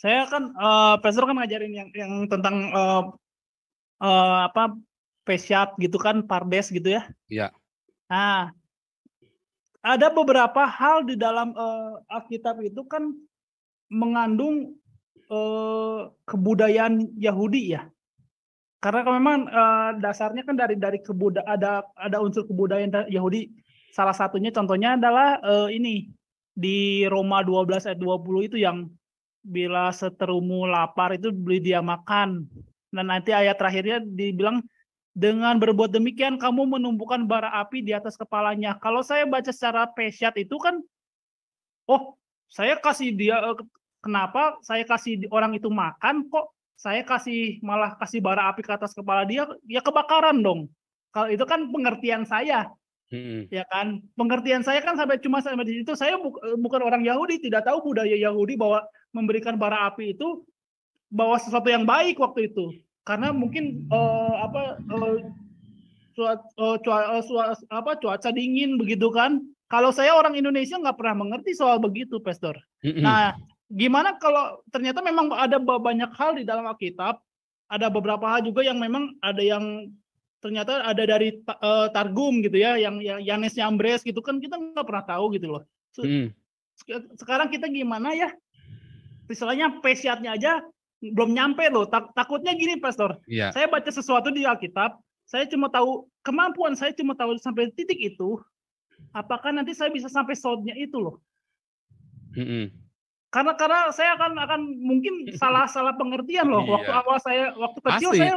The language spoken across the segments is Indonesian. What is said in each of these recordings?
Saya kan, Pastor kan ngajarin yang tentang, apa, Pesyat gitu kan, Pardes gitu ya. Iya. Nah, ada beberapa hal di dalam, Alkitab itu kan mengandung, kebudayaan Yahudi ya. Karena kan memang, dasarnya kan dari ada unsur kebudayaan Yahudi. Salah satunya contohnya adalah, ini, di Roma 12 ayat 20 itu yang, "Bila seterumu lapar itu beri dia makan." Dan nanti ayat terakhirnya dibilang, "Dengan berbuat demikian kamu menumbuhkan bara api di atas kepalanya." Kalau saya baca secara pesyat itu kan, oh, saya kasih dia, kenapa saya kasih orang itu makan kok saya malah kasih bara api ke atas kepala dia, ya kebakaran dong. Kalau itu kan pengertian saya, Mhm. ya kan. Pengertian saya kan sampai di situ, saya bukan orang Yahudi, tidak tahu budaya Yahudi bahwa memberikan bara api itu bahwa sesuatu yang baik waktu itu. Karena mungkin, apa, cuaca dingin begitu kan. Kalau saya orang Indonesia nggak pernah mengerti soal begitu, Pastor. Mhm. Nah, gimana kalau ternyata memang ada banyak hal di dalam Alkitab, ada beberapa hal juga yang memang ada yang ternyata ada dari Targum gitu ya, yang Yanes Yambres gitu kan kita nggak pernah tahu gitu loh. Mhm. Sekarang kita gimana ya, istilahnya pesyatnya aja belum nyampe loh. Takutnya gini, Pastor. Iya. Saya baca sesuatu di Alkitab, saya cuma tahu kemampuan saya cuma tahu sampai titik itu. Apakah nanti saya bisa sampai soundnya itu loh? Mhm. Karena saya akan mungkin salah salah pengertian loh. Iya. Waktu kecil Pasti. saya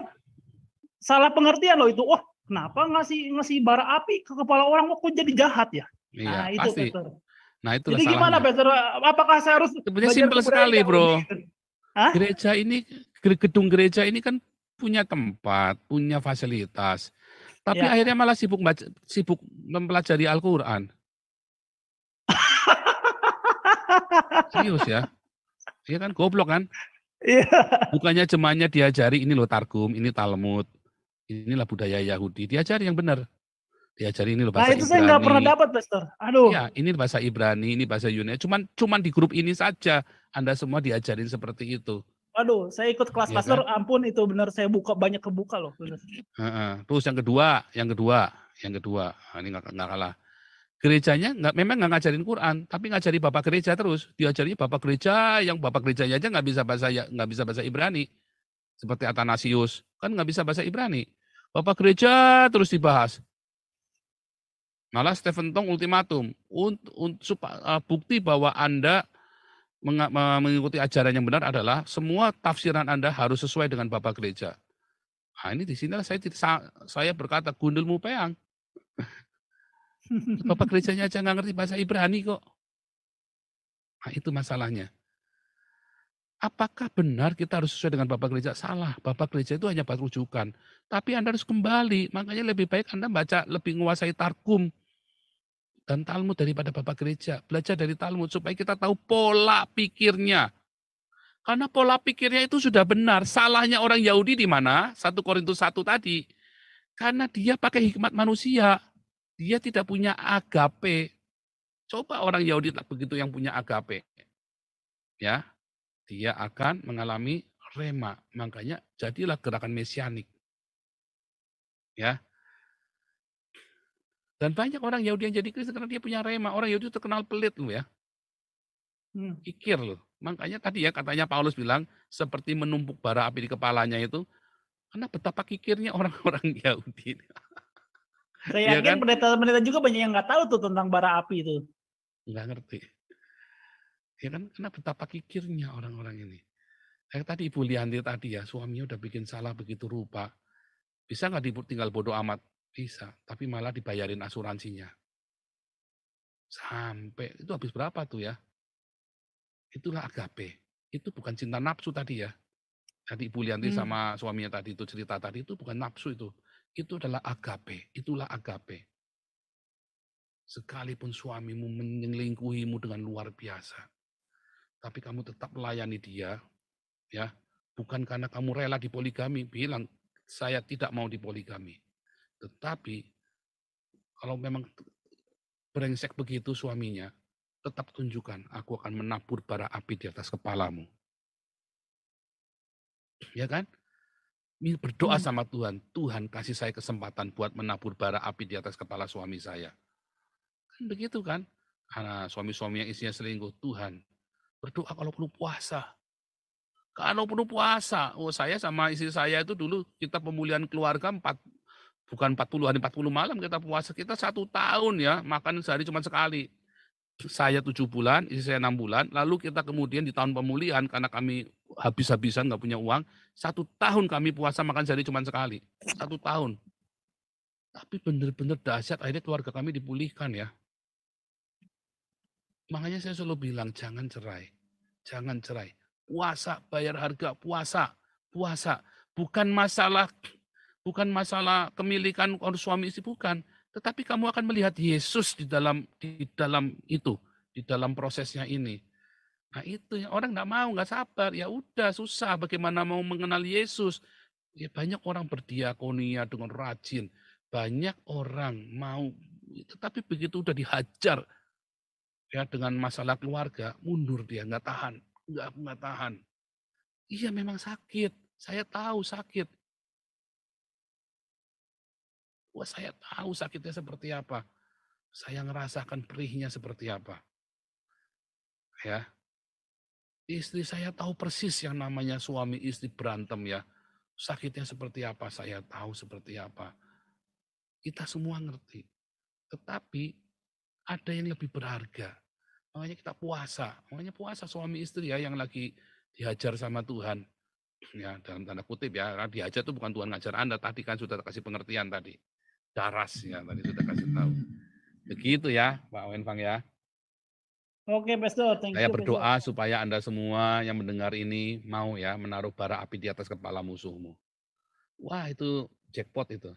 salah pengertian loh itu. Oh, kenapa ngasih ngasih bara api ke kepala orang kok jadi jahat ya? Iya, Nah, itu, pasti. Pastor. Nah, itulah Jadi gimana, salahnya. Pastor? Apakah saya harus Sebenarnya belajar simpel kebudayaan sekali, Yahudi Bro. gitu? Hah? Gereja ini gedung gereja ini kan punya tempat, punya fasilitas, tapi Ya. akhirnya malah sibuk mempelajari Al-Qur'an. Serius ya. Iya kan, goblok kan? Iya. Bukannya jemaahnya diajari, ini loh Targum, ini Talmud, inilah budaya Yahudi, diajari yang benar. Diajari ini loh Nah, bahasa itu saya nggak pernah Ibrani. dapat, Pastor. Aduh, Iya, ini bahasa Ibrani, ini bahasa Yunani. Cuman di grup ini saja Anda semua diajarin seperti itu, aduh, saya ikut kelas ya Pastor, kan? ampun itu benar saya banyak kebuka loh, bener. Heeh. Terus yang kedua, ini nggak kalah. Gerejanya memang nggak ngajarin Quran, tapi ngajari bapak gereja terus. Diajarinya bapak gereja yang bapak gerejanya aja nggak bisa bahasa Ibrani. Seperti Athanasius, kan nggak bisa bahasa Ibrani. Bapak gereja terus dibahas. Malah Stephen Tong ultimatum, bukti bahwa Anda mengikuti ajaran yang benar adalah semua tafsiran Anda harus sesuai dengan bapak gereja. Nah, ini di sinilah saya berkata, gundulmu peang. Bapak gerejanya aja nggak ngerti bahasa Ibrani kok. Nah, itu masalahnya. Apakah benar kita harus sesuai dengan Bapak Gereja? Salah, Bapak Gereja itu hanya batu rujukan. Tapi Anda harus kembali, makanya lebih baik Anda baca, lebih menguasai Targum dan Talmud daripada Bapak Gereja. Belajar dari Talmud supaya kita tahu pola pikirnya. Karena pola pikirnya itu sudah benar. Salahnya orang Yahudi di mana? 1 Korintus 1 tadi. Karena dia pakai hikmat manusia. Dia tidak punya agape. Coba orang Yahudi tak begitu yang punya agape. Ya, dia akan mengalami rema. Makanya jadilah gerakan mesianik. Ya. Dan banyak orang Yahudi yang jadi Kristen karena dia punya rema. Orang Yahudi terkenal pelit loh ya. Hmm. Kikir loh. Makanya tadi ya katanya Paulus bilang seperti menumpuk bara api di kepalanya itu. Karena betapa kikirnya orang-orang Yahudi. Saya Iya yakin kan? pendeta-pendeta juga banyak yang nggak tahu tuh tentang bara api itu. Nggak ngerti. Ya kan? Karena betapa kikirnya orang-orang ini. Kayak tadi Ibu Lianti tadi ya, suaminya udah bikin salah begitu rupa. Bisa nggak tinggal bodoh amat? Bisa. Tapi malah dibayarin asuransinya. Sampai, itu habis berapa tuh ya? Itulah agape. Itu bukan cinta nafsu tadi ya. Tadi Ibu Lianti Hmm. sama suaminya tadi itu cerita tadi itu bukan nafsu itu. Itu adalah agape. Itulah agape. Sekalipun suamimu menyelingkuhimu dengan luar biasa. Tapi kamu tetap melayani dia. Ya, bukan karena kamu rela dipoligami. Bilang, saya tidak mau dipoligami. Tetapi kalau memang brengsek begitu suaminya, tetap tunjukkan, aku akan menabur bara api di atas kepalamu. Ya kan? Berdoa Hmm. sama Tuhan, Tuhan kasih saya kesempatan buat menabur bara api di atas kepala suami saya. Kan begitu kan? Karena suami-suami yang isinya selingkuh, Tuhan berdoa kalau perlu puasa. Kalau perlu puasa, oh saya sama istri saya itu dulu kita pemulihan keluarga bukan 40 hari 40 malam kita puasa, kita 1 tahun ya, makan sehari cuma sekali. Saya 7 bulan, istri saya 6 bulan, lalu kita kemudian di tahun pemulihan karena kami habis-habisan nggak punya uang, 1 tahun kami puasa makan sehari cuma sekali, 1 tahun. Tapi benar-benar dahsyat akhirnya keluarga kami dipulihkan ya. Makanya saya selalu bilang jangan cerai, jangan cerai. Puasa, bayar harga, puasa, puasa. Bukan masalah kemilikan suami istri, bukan. Tetapi kamu akan melihat Yesus di dalam itu, di dalam prosesnya ini. Nah itu yang orang nggak mau, nggak sabar. Ya udah susah. Bagaimana mau mengenal Yesus? Ya banyak orang berdiakonia dengan rajin. Banyak orang mau, tetapi begitu udah dihajar ya dengan masalah keluarga, mundur dia, nggak tahan, nggak tahan. Iya memang sakit, saya tahu sakit. Wah saya tahu sakitnya seperti apa. Saya ngerasakan perihnya seperti apa. Ya, istri saya tahu persis yang namanya suami istri berantem ya. Sakitnya seperti apa, saya tahu seperti apa. Kita semua ngerti. Tetapi ada yang lebih berharga. Makanya kita puasa. Makanya puasa suami istri ya yang lagi dihajar sama Tuhan. Ya, dalam tanda kutip ya, karena diajar itu bukan Tuhan ngajar Anda, tadi kan sudah kasih pengertian tadi. Daras ya, tadi sudah kasih tahu. Begitu ya, Pak Wenfang ya. Oke, Pastor. Thank Saya you, Pastor. berdoa supaya Anda semua yang mendengar ini mau ya menaruh bara api di atas kepala musuhmu. Wah, itu jackpot itu.